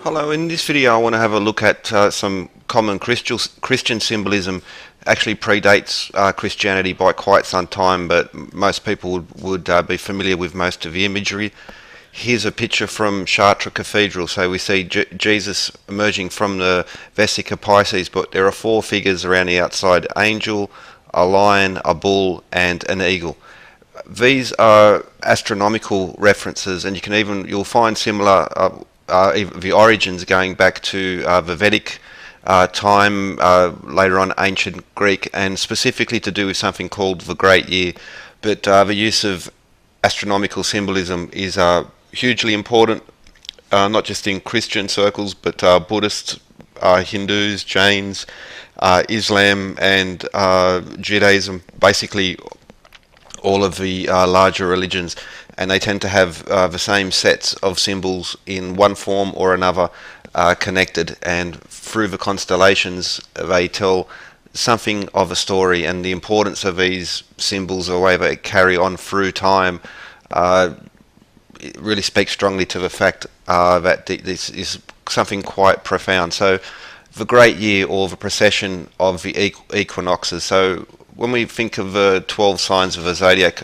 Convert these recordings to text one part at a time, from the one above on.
Hello, in this video I want to have a look at some common Christian symbolism. Actually predates Christianity by quite some time, but most people would be familiar with most of the imagery. Here's a picture from Chartres Cathedral. So we see Jesus emerging from the Vesica Pisces, but there are four figures around the outside: angel, a lion, a bull, and an eagle. These are astronomical references, and you'll find similar the origins going back to the Vedic time, later on ancient Greek, and specifically to do with something called the Great Year. But the use of astronomical symbolism is hugely important, not just in Christian circles, but Buddhists, Hindus, Jains, Islam, and Judaism, basically all of the larger religions, and they tend to have the same sets of symbols in one form or another connected, and through the constellations they tell something of a story, and the importance of these symbols, the way they carry on through time, it really speaks strongly to the fact that this is something quite profound. So the Great Year, or the precession of the equinoxes. So when we think of the 12 signs of the Zodiac,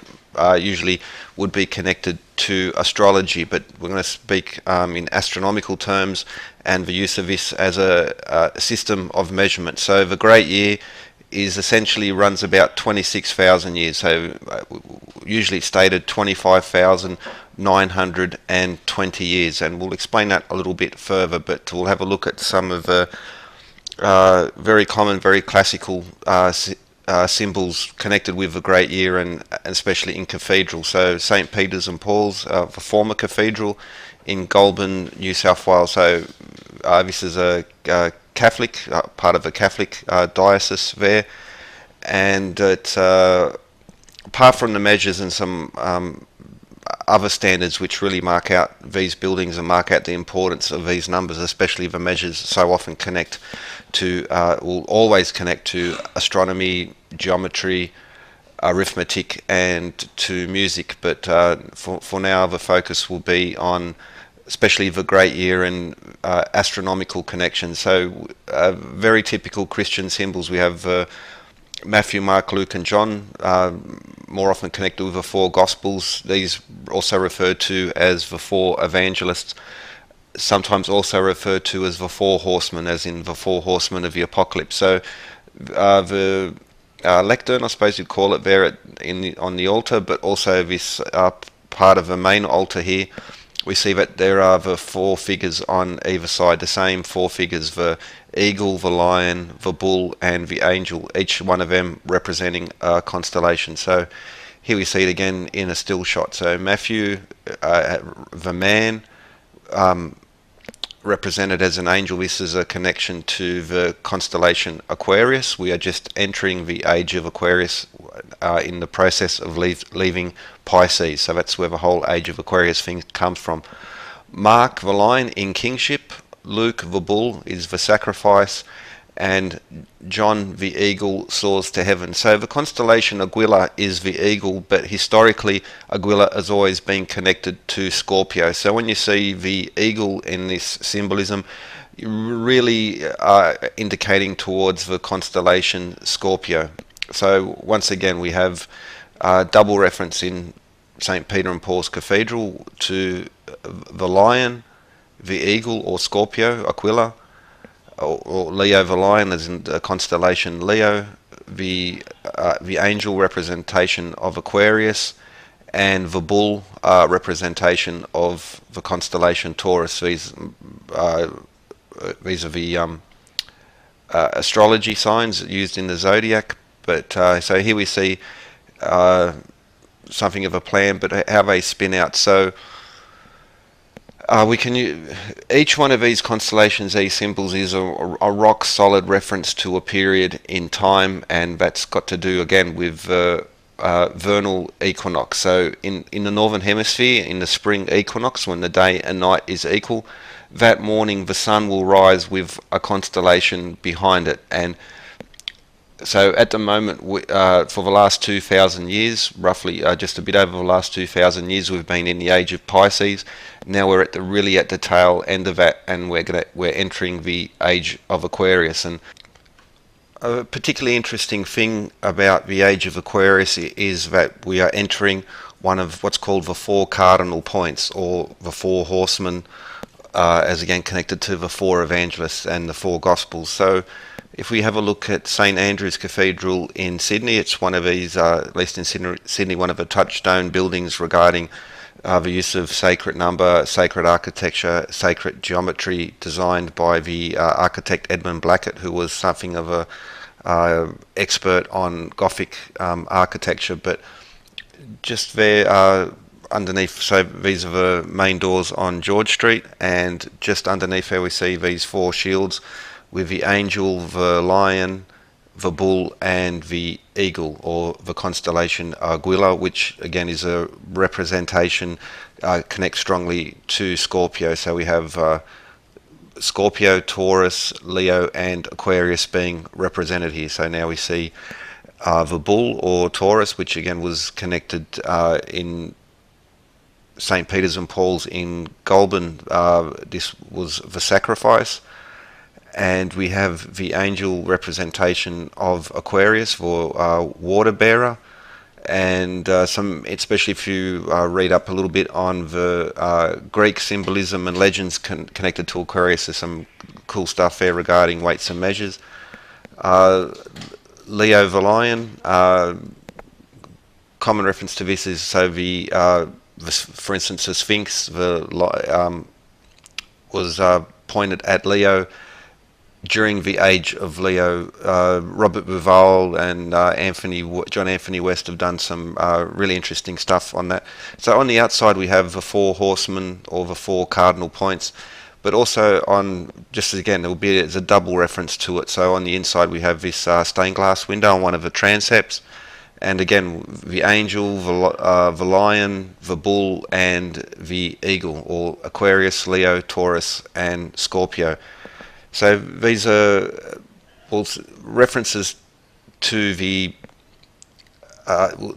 usually would be connected to astrology, but we're going to speak in astronomical terms and the use of this as a system of measurement. So the Great Year is essentially runs about 26,000 years, so usually stated 25,920 years, and we'll explain that a little bit further, but we'll have a look at some of the very common, very classical symbols connected with the Great Year, and especially in cathedrals. So St. Peter's and Paul's, the former cathedral in Goulburn, New South Wales. So this is a Catholic, part of a Catholic diocese there, and it's apart from the measures and some other standards which really mark out these buildings and mark out the importance of these numbers, especially the measures so often connect to, will always connect to astronomy, geometry, arithmetic, and to music. But for now, the focus will be on especially the Great Year and astronomical connections. So very typical Christian symbols. We have Matthew, Mark, Luke, and John, more often connected with the four Gospels. These also referred to as the four Evangelists, sometimes also referred to as the four Horsemen, as in the four Horsemen of the Apocalypse. So the lectern, I suppose you'd call it, there on the altar, but also this part of the main altar here, we see that there are the four figures on either side, the same four figures: the eagle, the lion, the bull, and the angel, each one of them representing a constellation. So here we see it again in a still shot. So Matthew, the man, represented as an angel. This is a connection to the constellation Aquarius. We are just entering the age of Aquarius, in the process of leaving Pisces. So that's where the whole age of Aquarius thing comes from. Mark, the lion, in kingship. Luke, the bull, is the sacrifice, and John, the eagle, soars to heaven. So the constellation Aquila is the eagle, but historically Aquila has always been connected to Scorpio. So when you see the eagle in this symbolism, you really are indicating towards the constellation Scorpio. So once again, we have double reference in St. Peter and Paul's Cathedral to the lion, the eagle, or Scorpio, Aquila, or Leo the lion, as in the constellation Leo, the angel representation of Aquarius, and the bull representation of the constellation Taurus. These are the astrology signs used in the Zodiac. But so here we see something of a plan, but how they spin out. So we can each one of these constellations, these symbols, is a rock solid reference to a period in time, and that's got to do again with vernal equinox. So in the northern hemisphere, in the spring equinox, when the day and night is equal, that morning the sun will rise with a constellation behind it, and So at the moment, for the last 2,000 years, roughly just a bit over the last 2,000 years, we've been in the age of Pisces. Now we're really at the tail end of that, and we're entering the age of Aquarius. And a particularly interesting thing about the age of Aquarius is that we are entering one of what's called the four cardinal points, or the four horsemen, as again connected to the four evangelists and the four gospels. So if we have a look at St Andrew's Cathedral in Sydney, it's one of these, at least in Sydney, one of the touchstone buildings regarding the use of sacred number, sacred architecture, sacred geometry, designed by the architect Edmund Blackett, who was something of a expert on Gothic architecture. But just there underneath, so these are the main doors on George Street, and just underneath there we see these four shields with the angel, the lion, the bull, and the eagle, or the constellation Aquila, which again is a representation, connects strongly to Scorpio. So we have Scorpio, Taurus, Leo, and Aquarius being represented here. So now we see the bull, or Taurus, which again was connected in St. Peter's and Paul's in Goulburn. This was the sacrifice. And we have the angel representation of Aquarius, for water bearer, and especially if you read up a little bit on the Greek symbolism and legends connected to Aquarius, there's some cool stuff there regarding weights and measures. Leo the lion, common reference to this is for instance, the Sphinx was pointed at Leo during the age of Leo. Robert Bouval and John Anthony West have done some really interesting stuff on that. So on the outside we have the four horsemen, or the four cardinal points, but also on, just again, there's a double reference to it. So on the inside we have this stained glass window on one of the transepts, and again the angel, the lion, the bull, and the eagle, or Aquarius, Leo, Taurus, and Scorpio. So these are all references to the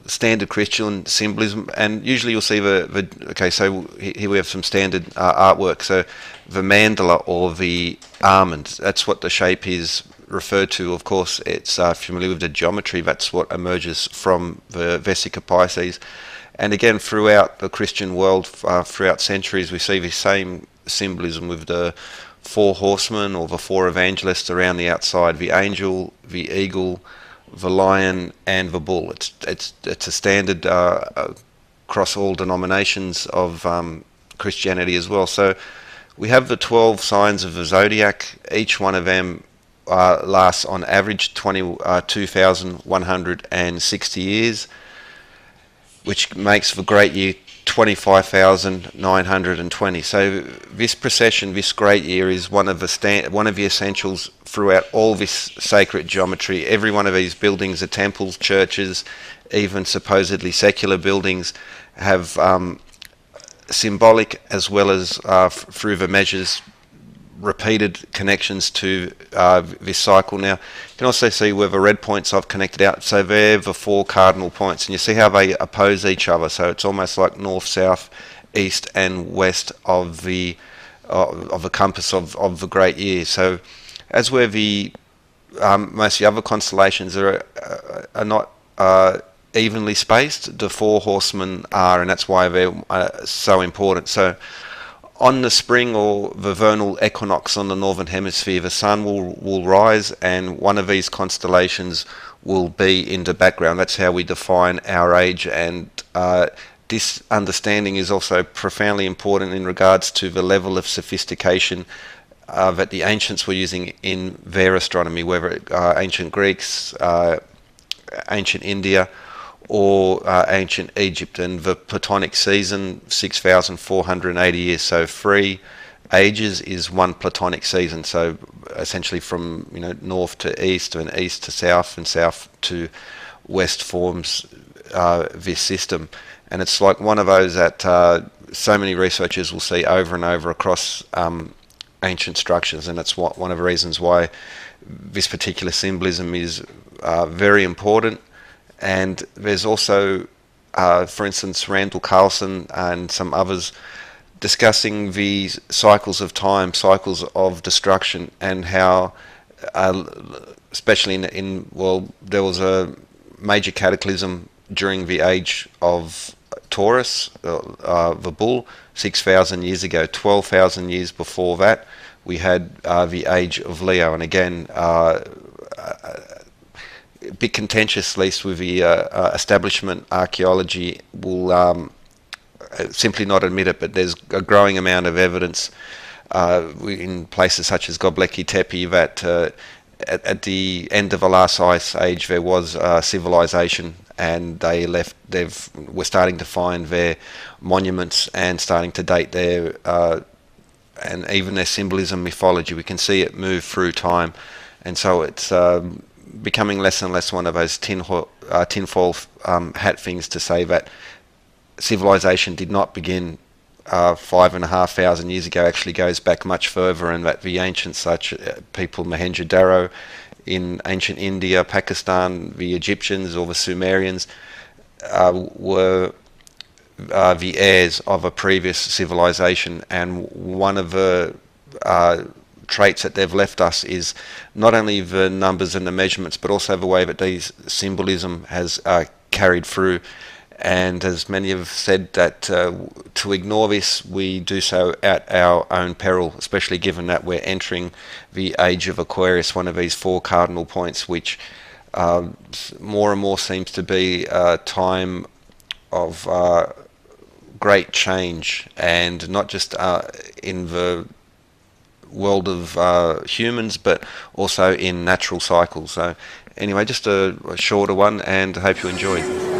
standard Christian symbolism, and usually you'll see okay, so here we have some standard artwork. So the mandala, or the almond, that's what the shape is referred to. Of course, it's familiar with the geometry. That's what emerges from the Vesica Pisces. And again, throughout the Christian world, throughout centuries, we see the same symbolism with the four horsemen, or the four evangelists around the outside: the angel, the eagle, the lion, and the bull. It's a standard across all denominations of Christianity as well. So we have the 12 signs of the Zodiac. Each one of them lasts on average 2,160 years, which makes the great year 25,920. So this precession, this great year, is one of the essentials throughout all this sacred geometry. Every one of these buildings, the temples, churches, even supposedly secular buildings, have symbolic as well as through the measures repeated connections to this cycle. Now you can also see where the red points I've connected out, so they're the four cardinal points, and you see how they oppose each other. So it's almost like north, south, east, and west of the compass of the great year. So as where the most of the other constellations are not evenly spaced, the four horsemen are, and that's why they're so important. So on the spring, or the vernal equinox on the northern hemisphere, the sun will rise, and one of these constellations will be in the background. That's how we define our age, and this understanding is also profoundly important in regards to the level of sophistication that the ancients were using in their astronomy, whether ancient Greeks, ancient India, or ancient Egypt. And the Platonic season, 6,480 years, so 3 ages is one Platonic season. So essentially from north to east, and east to south, and south to west forms this system. And it's like one of those that so many researchers will see over and over across ancient structures, and it's one of the reasons why this particular symbolism is very important. And there's also, for instance, Randall Carlson and some others discussing the cycles of time, cycles of destruction, and how, especially well, there was a major cataclysm during the age of Taurus, the bull, 6,000 years ago. 12,000 years before that, we had the age of Leo, and again, a bit contentious, at least with the establishment. Archaeology will simply not admit it, but there's a growing amount of evidence in places such as Göbekli Tepe that at the end of the last ice age there was civilization, and were starting to find their monuments and starting to date their and even their symbolism, mythology. We can see it move through time, and so it's becoming less and less one of those tinfoil hat things to say that civilization did not begin 5,500 years ago. Actually goes back much further, and that the ancients, such people Mohenjo-daro in ancient India, Pakistan, the Egyptians or the Sumerians, were the heirs of a previous civilization. And one of the traits that they've left us is not only the numbers and the measurements, but also the way that these symbolism has carried through. And as many have said, that to ignore this, we do so at our own peril, especially given that we're entering the age of Aquarius, one of these four cardinal points, which more and more seems to be a time of great change, and not just in the world of humans, but also in natural cycles. So anyway, just a shorter one, and I hope you enjoyed.